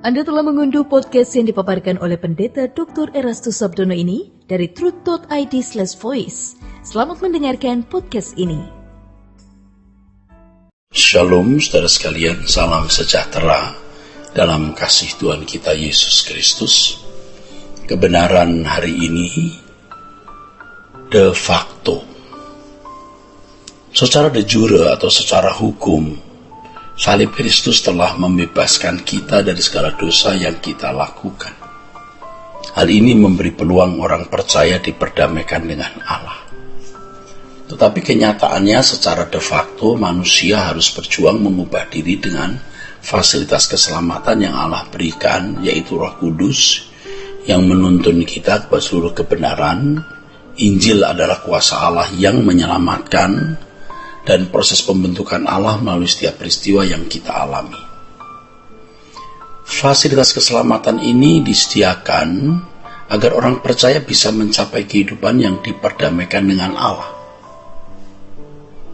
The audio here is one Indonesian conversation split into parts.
Anda telah mengunduh podcast yang dipaparkan oleh Pendeta Dr. Erastus Sabdono ini dari truth.id/voice. Selamat mendengarkan podcast ini. Shalom saudara sekalian, salam sejahtera dalam kasih Tuhan kita Yesus Kristus. Kebenaran hari ini de facto, secara de jure atau secara hukum, salib Kristus telah membebaskan kita dari segala dosa yang kita lakukan. Hal ini memberi peluang orang percaya diperdamaikan dengan Allah. Tetapi kenyataannya secara de facto manusia harus berjuang mengubah diri dengan fasilitas keselamatan yang Allah berikan, yaitu Roh Kudus yang menuntun kita kepada seluruh kebenaran. Injil adalah kuasa Allah yang menyelamatkan, dan proses pembentukan Allah melalui setiap peristiwa yang kita alami. Fasilitas keselamatan ini disediakan agar orang percaya bisa mencapai kehidupan yang diperdamaikan dengan Allah.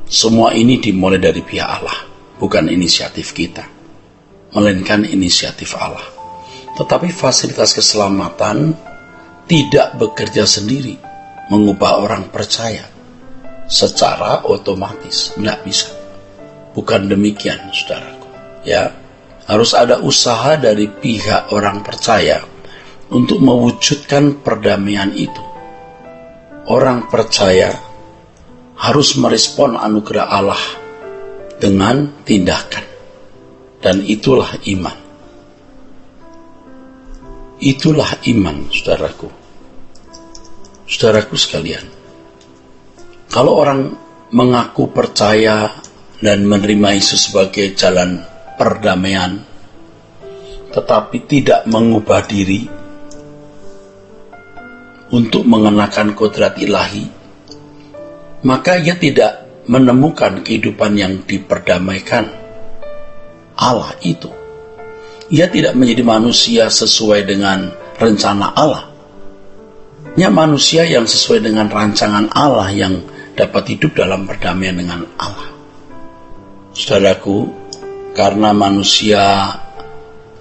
Semua ini dimulai dari pihak Allah, bukan inisiatif kita, melainkan inisiatif Allah. Tetapi fasilitas keselamatan tidak bekerja sendiri mengubah orang percaya secara otomatis, tidak bisa. Bukan demikian, saudaraku. Ya, harus ada usaha dari pihak orang percaya untuk mewujudkan perdamaian itu. Orang percaya harus merespon anugerah Allah dengan tindakan, dan itulah iman. Itulah iman, saudaraku. Saudaraku sekalian, kalau orang mengaku percaya dan menerima Yesus sebagai jalan perdamaian, tetapi tidak mengubah diri untuk mengenakan kodrat ilahi, maka ia tidak menemukan kehidupan yang diperdamaikan Allah itu. Ia tidak menjadi manusia sesuai dengan rencana Allah. Ia manusia yang sesuai dengan rancangan Allah yang dapat hidup dalam perdamaian dengan Allah. Saudaraku, karena manusia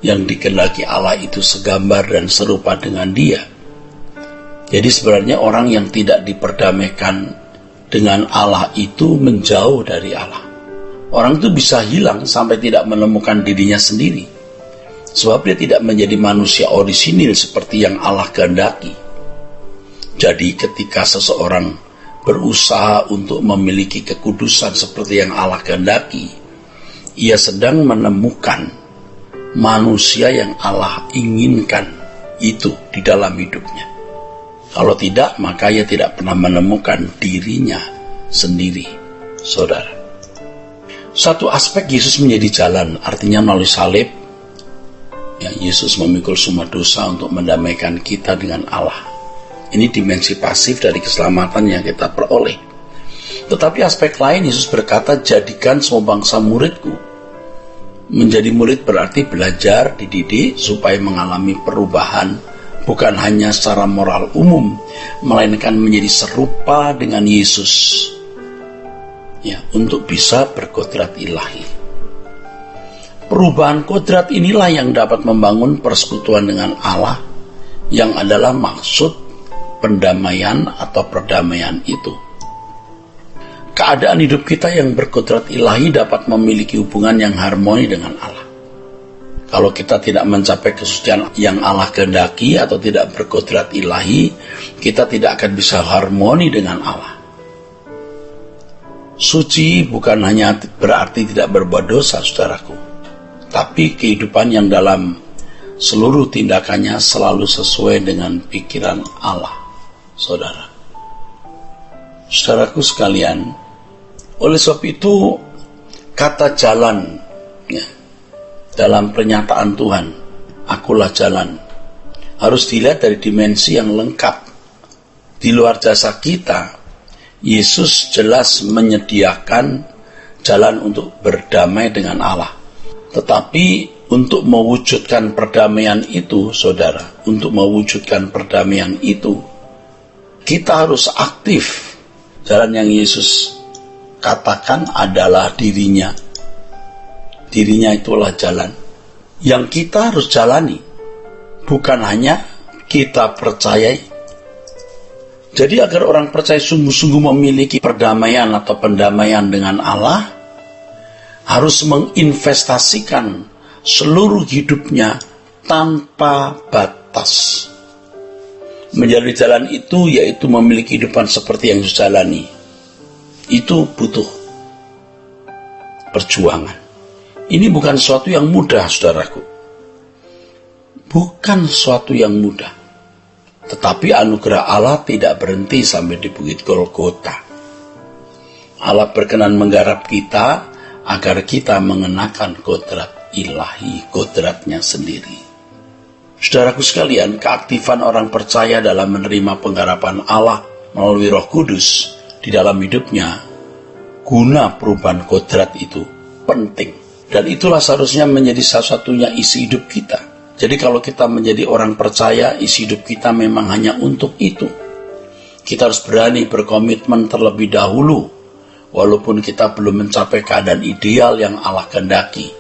yang dikehendaki Allah itu segambar dan serupa dengan Dia, jadi sebenarnya orang yang tidak diperdamaikan dengan Allah itu menjauh dari Allah. Orang itu bisa hilang sampai tidak menemukan dirinya sendiri, sebab dia tidak menjadi manusia orisinil seperti yang Allah kehendaki. Jadi ketika seseorang berusaha untuk memiliki kekudusan seperti yang Allah kehendaki, ia sedang menemukan manusia yang Allah inginkan itu di dalam hidupnya. Kalau tidak, maka ia tidak pernah menemukan dirinya sendiri, saudara. Satu aspek Yesus menjadi jalan, artinya melalui salib, ya, Yesus memikul semua dosa untuk mendamaikan kita dengan Allah. Ini dimensi pasif dari keselamatan yang kita peroleh. Tetapi aspek lain, Yesus berkata, jadikan semua bangsa muridku. Menjadi murid berarti belajar, dididik, supaya mengalami perubahan, bukan hanya secara moral umum, melainkan menjadi serupa dengan Yesus, ya, untuk bisa berkodrat ilahi. Perubahan kodrat inilah yang dapat membangun persekutuan dengan Allah, yang adalah maksud pendamaian atau perdamaian itu. Keadaan hidup kita yang berkodrat ilahi dapat memiliki hubungan yang harmoni dengan Allah. Kalau kita tidak mencapai kesucian yang Allah kehendaki atau tidak berkodrat ilahi, kita tidak akan bisa harmoni dengan Allah. Suci bukan hanya berarti tidak berbuat dosa, saudaraku, tapi kehidupan yang dalam seluruh tindakannya selalu sesuai dengan pikiran Allah, saudara. Saudaraku sekalian, oleh sebab itu kata jalan, ya, dalam pernyataan Tuhan, akulah jalan, harus dilihat dari dimensi yang lengkap. Di luar jasa kita, Yesus jelas menyediakan jalan untuk berdamai dengan Allah. Tetapi untuk mewujudkan perdamaian itu, saudara, untuk mewujudkan perdamaian itu, kita harus aktif. Jalan yang Yesus katakan adalah dirinya. Dirinya itulah jalan. yang kita harus jalani, bukan hanya kita percayai. Jadi agar orang percaya sungguh-sungguh memiliki perdamaian atau pendamaian dengan Allah, harus menginvestasikan seluruh hidupnya tanpa batas. Menjalani jalan itu yaitu memiliki kehidupan seperti yang Yesus jalani. Itu butuh perjuangan. Ini bukan sesuatu yang mudah, saudaraku. Bukan sesuatu yang mudah. Tetapi anugerah Allah tidak berhenti sampai di Bukit Golgota. Allah berkenan menggarap kita agar kita mengenakan kodrat ilahi, kodratnya sendiri. Saudaraku sekalian, keaktifan orang percaya dalam menerima penggarapan Allah melalui Roh Kudus di dalam hidupnya, guna perubahan kodrat itu penting. Dan itulah seharusnya menjadi satu-satunya isi hidup kita. Jadi kalau kita menjadi orang percaya, isi hidup kita memang hanya untuk itu. Kita harus berani berkomitmen terlebih dahulu, walaupun kita belum mencapai keadaan ideal yang Allah kehendaki.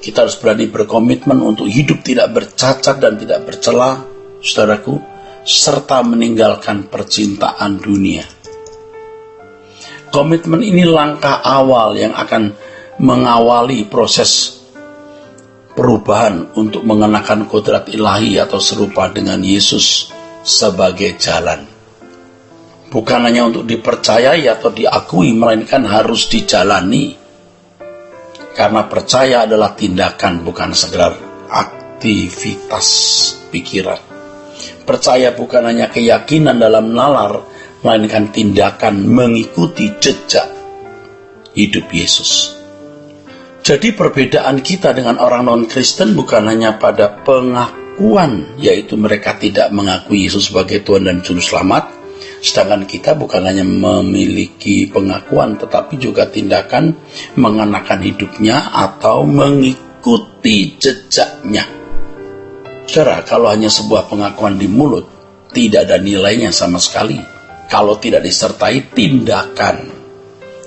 Kita harus berani berkomitmen untuk hidup tidak bercacat dan tidak bercela, saudaraku, serta meninggalkan percintaan dunia. Komitmen ini langkah awal yang akan mengawali proses perubahan untuk mengenakan kodrat ilahi atau serupa dengan Yesus sebagai jalan. Bukan hanya untuk dipercayai atau diakui, melainkan harus dijalani. Karena percaya adalah tindakan, bukan sekedar aktivitas pikiran. Percaya bukan hanya keyakinan dalam nalar, melainkan tindakan mengikuti jejak hidup Yesus. Jadi perbedaan kita dengan orang non-Kristen bukan hanya pada pengakuan, yaitu mereka tidak mengakui Yesus sebagai Tuhan dan Juru Selamat, sedangkan kita bukan hanya memiliki pengakuan, tetapi juga tindakan mengenakan hidupnya atau mengikuti jejaknya. Saudara, kalau hanya sebuah pengakuan di mulut, tidak ada nilainya sama sekali kalau tidak disertai tindakan.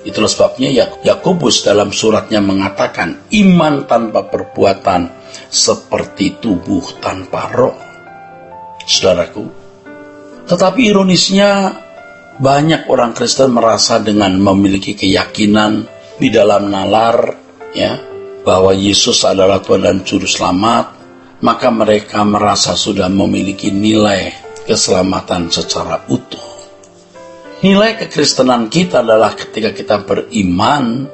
Itulah sebabnya Yakobus dalam suratnya mengatakan, iman tanpa perbuatan seperti tubuh tanpa roh. Saudaraku, tetapi ironisnya banyak orang Kristen merasa dengan memiliki keyakinan di dalam nalar, ya, bahwa Yesus adalah Tuhan dan Juru Selamat, maka mereka merasa sudah memiliki nilai keselamatan secara utuh. Nilai kekristenan kita adalah ketika kita beriman,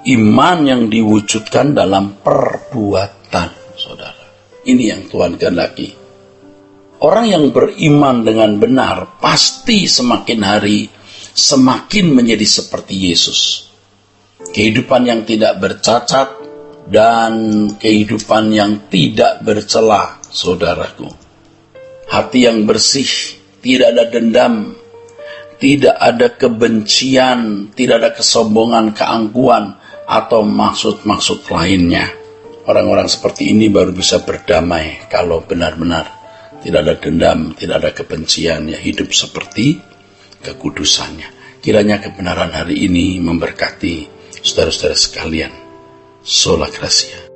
iman yang diwujudkan dalam perbuatan, saudara. Ini yang Tuhan kehendaki. Orang yang beriman dengan benar pasti semakin hari semakin menjadi seperti Yesus. Kehidupan yang tidak bercacat dan kehidupan yang tidak bercela, saudaraku. Hati yang bersih, tidak ada dendam, tidak ada kebencian, tidak ada kesombongan, keangkuhan, atau maksud-maksud lainnya. Orang-orang seperti ini baru bisa berdamai kalau benar-benar tidak ada dendam, tidak ada kebencian, ya, hidup seperti kekudusannya. Kiranya kebenaran hari ini memberkati saudara-saudara sekalian. Sola Gracia.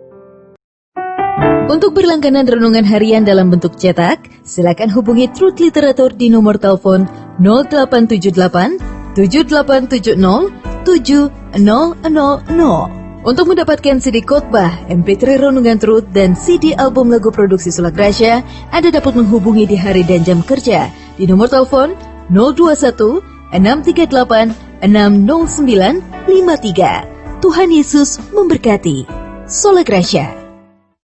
Untuk berlangganan renungan harian dalam bentuk cetak, silakan hubungi Truth Literatur di nomor telepon 0878 7870 7000. Untuk mendapatkan CD khotbah, MP3 renungan Truth, dan CD album lagu produksi Sola Gracia, Anda dapat menghubungi di hari dan jam kerja di nomor telepon 021 638 60953. Tuhan Yesus memberkati. Sola Gracia.